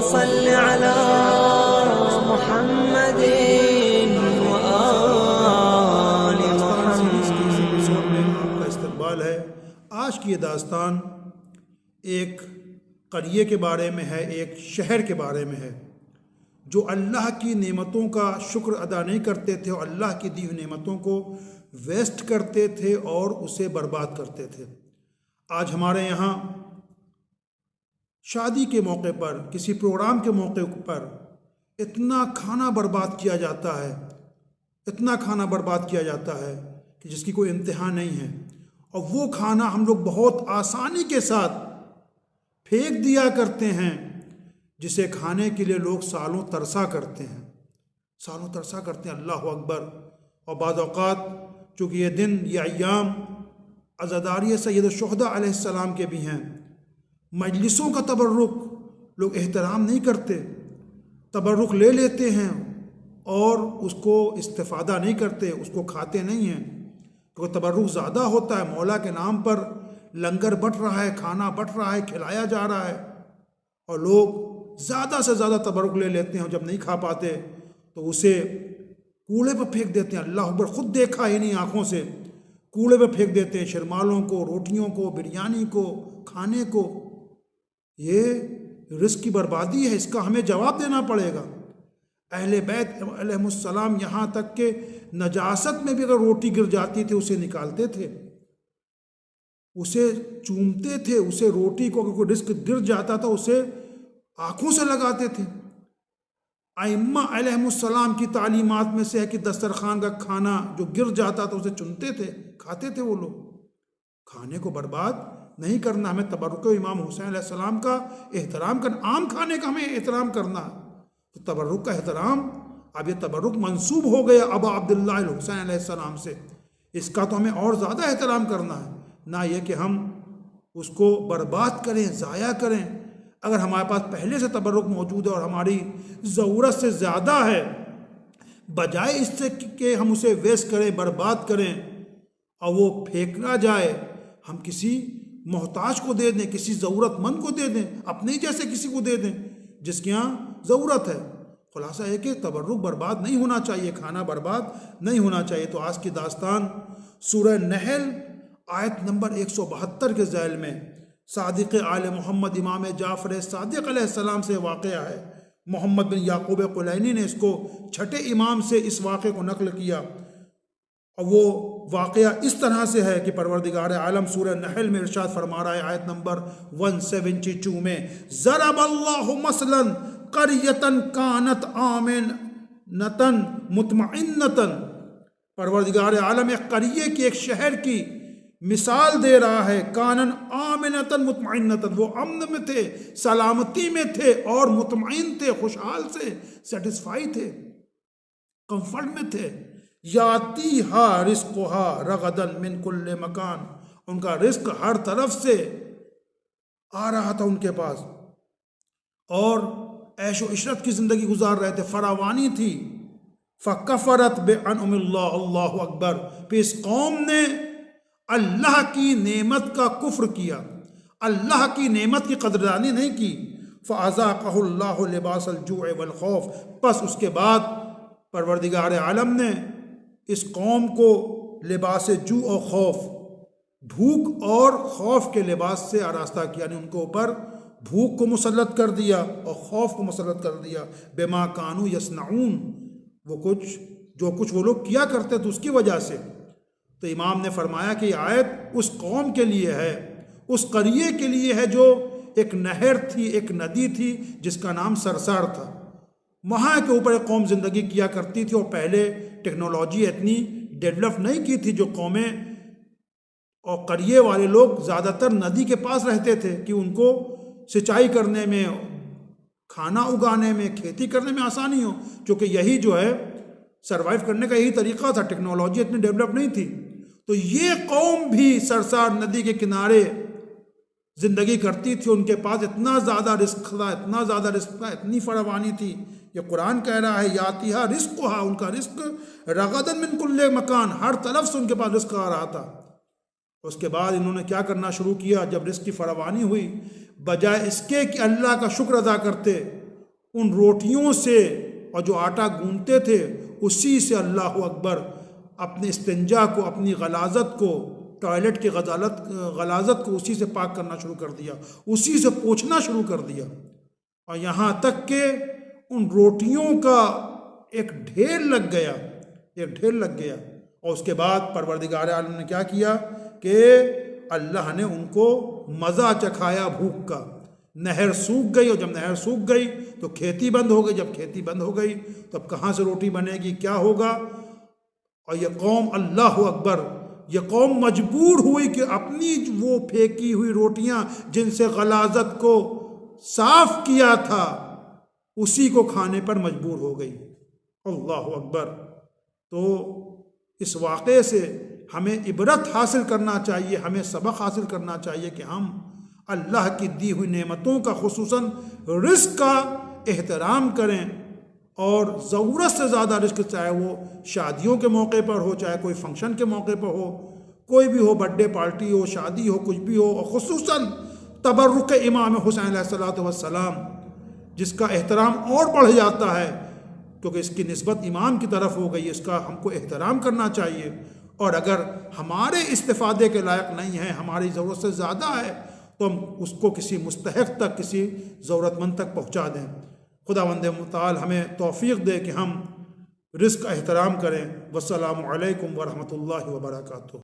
صل على محمد وآل محمد۔ میں آپ کا استقبال ہے۔ آج کی یہ داستان ایک قریے کے بارے میں ہے، ایک شہر کے بارے میں ہے جو اللہ کی نعمتوں کا شکر ادا نہیں کرتے تھے اور اللہ کی دی ہوئی نعمتوں کو ویسٹ کرتے تھے اور اسے برباد کرتے تھے۔ آج ہمارے یہاں شادی کے موقع پر، کسی پروگرام کے موقع پر اتنا کھانا برباد کیا جاتا ہے، اتنا کھانا برباد کیا جاتا ہے کہ جس کی کوئی انتہا نہیں ہے، اور وہ کھانا ہم لوگ بہت آسانی کے ساتھ پھینک دیا کرتے ہیں، جسے کھانے کے لیے لوگ سالوں ترسا کرتے ہیں، سالوں ترسا کرتے ہیں۔ اللہ اکبر۔ اور بعض اوقات چونکہ یہ دن، یہ ایام عزاداری سید الشہداء علیہ السلام کے بھی ہیں، مجلسوں کا تبرک لوگ احترام نہیں کرتے، تبرک لے لیتے ہیں اور اس کو استفادہ نہیں کرتے، اس کو کھاتے نہیں ہیں، کیونکہ تبرک زیادہ ہوتا ہے۔ مولا کے نام پر لنگر بٹ رہا ہے، کھانا بٹ رہا ہے، کھلایا جا رہا ہے، اور لوگ زیادہ سے زیادہ تبرک لے لیتے ہیں، اور جب نہیں کھا پاتے تو اسے کوڑے پہ پھینک دیتے ہیں۔ اللہ اکبر، خود دیکھا ہی نہیں آنکھوں سے، کوڑے پہ پھینک دیتے ہیں، شرمالوں کو، روٹیوں کو، بریانی کو، کھانے کو۔ یہ رزق کی بربادی ہے، اس کا ہمیں جواب دینا پڑے گا۔ اہل بیت علیہ السلام یہاں تک کہ نجاست میں بھی اگر روٹی گر جاتی تھی اسے نکالتے تھے، اسے چومتے تھے، اسے روٹی کو اگر کوئی رزق گر جاتا تھا اسے آنکھوں سے لگاتے تھے۔ ائمہ علیہ السلام کی تعلیمات میں سے ہے کہ دسترخوان کا کھانا جو گر جاتا تھا اسے چنتے تھے، کھاتے تھے وہ لوگ۔ کھانے کو برباد نہیں کرنا، ہمیں تبرک امام حسین علیہ السلام کا احترام کرنا، عام کھانے کا ہمیں احترام کرنا ہے، تو تبرک کا احترام۔ اب یہ تبرک منسوب ہو گیا ابا عبداللہ الحسین علیہ السلام سے، اس کا تو ہمیں اور زیادہ احترام کرنا ہے، نہ یہ کہ ہم اس کو برباد کریں، ضائع کریں۔ اگر ہمارے پاس پہلے سے تبرک موجود ہے اور ہماری ضرورت سے زیادہ ہے، بجائے اس سے کہ ہم اسے ویسٹ کریں، برباد کریں اور وہ پھینکنا جائے، ہم کسی محتاج کو دے دیں، کسی ضرورت مند کو دے دیں، اپنے ہی جیسے کسی کو دے دیں جس کے یہاں ضرورت ہے۔ خلاصہ ہے کہ تبرک برباد نہیں ہونا چاہیے، کھانا برباد نہیں ہونا چاہیے۔ تو آج کی داستان سورہ نحل آیت نمبر 172 کے ذیل میں صادق آل محمد امام جعفر صادق علیہ السلام سے واقعہ ہے۔ محمد بن یعقوب قلینی نے اس کو چھٹے امام سے اس واقعے کو نقل کیا، اور وہ واقعہ اس طرح سے ہے کہ پروردگار عالم سورہ نحل میں ارشاد فرما رہا ہے آیت نمبر 172 میں، ضرب اللہ مثلا قریۃ کانت آمنۃ مطمئنۃ۔ پروردگار عالم ایک قریے کی، ایک شہر کی مثال دے رہا ہے، کانن آمنۃ مطمئنۃ، وہ امن میں تھے، سلامتی میں تھے اور مطمئن تھے، خوشحال سے، سیٹسفائی تھے، کمفرٹ میں تھے۔ یاتیہا رزقہا رغدا من کل مکان، ان کا رزق ہر طرف سے آ رہا تھا ان کے پاس، اور عیش و عشرت کی زندگی گزار رہے تھے، فراوانی تھی۔ فکفرت بانعم اللہ، اللہ اکبر، پھر اس قوم نے اللہ کی نعمت کا کفر کیا، اللہ کی نعمت کی قدردانی نہیں کی۔ فَأَذَاقَهُ اللَّهُ لِبَاسَ الْجُوعِ وَالْخَوْفِ، پس اس کے بعد پروردگار عالم نے اس قوم کو لباس جو اور خوف، بھوک اور خوف کے لباس سے آراستہ کیا، یعنی ان کے اوپر بھوک کو مسلط کر دیا اور خوف کو مسلط کر دیا۔ بِمَا كَانُوا يَصْنَعُونَ، جو کچھ وہ لوگ کیا کرتے تھے اس کی وجہ سے۔ تو امام نے فرمایا کہ یہ آیت اس قوم کے لیے ہے، اس قریے کے لیے ہے جو ایک نہر تھی، ایک ندی تھی جس کا نام سرسار تھا۔ وہاں کے اوپر ایک قوم زندگی کیا کرتی تھی، اور پہلے ٹیکنالوجی اتنی ڈیولپ نہیں کی تھی۔ جو قومیں اور قریے والے لوگ زیادہ تر ندی کے پاس رہتے تھے کہ ان کو سینچائی کرنے میں، کھانا اگانے میں، کھیتی کرنے میں آسانی ہو، کیونکہ یہی جو ہے سروائیو کرنے کا یہی طریقہ تھا، ٹیکنالوجی اتنی ڈیولپ نہیں تھی۔ تو یہ قوم بھی سرسار ندی کے کنارے زندگی کرتی تھی، ان کے پاس اتنا زیادہ رزق تھا، اتنا زیادہ رزق تھا، اتنی فراوانی تھی۔ یہ قرآن کہہ رہا ہے یاتیہا رزقہا، ان کا رزق رغدا من کل مکان، ہر طرف سے ان کے پاس رزق آ رہا تھا۔ اس کے بعد انہوں نے کیا کرنا شروع کیا؟ جب رزق کی فراوانی ہوئی، بجائے اس کے کہ اللہ کا شکر ادا کرتے، ان روٹیوں سے اور جو آٹا گوندتے تھے اسی سے اللہ اکبر اپنے استنجا کو، اپنی غلاظت کو، ٹوائلٹ کی غلاظت کو اسی سے پاک کرنا شروع کر دیا، اسی سے پوچھنا شروع کر دیا، اور یہاں تک کہ ان روٹیوں کا ایک ڈھیر لگ گیا، اور اس کے بعد پروردگار عالم نے کیا کیا کہ اللہ نے ان کو مزہ چکھایا بھوک کا۔ نہر سوکھ گئی، اور جب نہر سوکھ گئی تو کھیتی بند ہو گئی، جب کھیتی بند ہو گئی تو اب کہاں سے روٹی بنے گی، کیا ہوگا؟ اور یہ قوم، اللہ اکبر، یہ قوم مجبور ہوئی کہ اپنی وہ پھینکی ہوئی روٹیاں جن سے غلاظت کو صاف کیا تھا اسی کو کھانے پر مجبور ہو گئی۔ اللہ اکبر۔ تو اس واقعے سے ہمیں عبرت حاصل کرنا چاہیے، ہمیں سبق حاصل کرنا چاہیے کہ ہم اللہ کی دی ہوئی نعمتوں کا، خصوصاً رزق کا احترام کریں، اور ضرورت سے زیادہ رزق، چاہے وہ شادیوں کے موقع پر ہو، چاہے کوئی فنکشن کے موقع پر ہو، کوئی بھی ہو، برتھ ڈے پارٹی ہو، شادی ہو، کچھ بھی ہو، اور خصوصاً تبرک امام حسین علیہ الصلوۃ والسلام جس کا احترام اور بڑھ جاتا ہے کیونکہ اس کی نسبت امام کی طرف ہو گئی، اس کا ہم کو احترام کرنا چاہیے، اور اگر ہمارے استفادے کے لائق نہیں ہے، ہماری ضرورت سے زیادہ ہے، تو ہم اس کو کسی مستحق تک، کسی ضرورت مند تک پہنچا دیں۔ خداوند متعال ہمیں توفیق دے کہ ہم رزق کا احترام کریں۔ والسلام علیکم ورحمۃ اللہ وبرکاتہ۔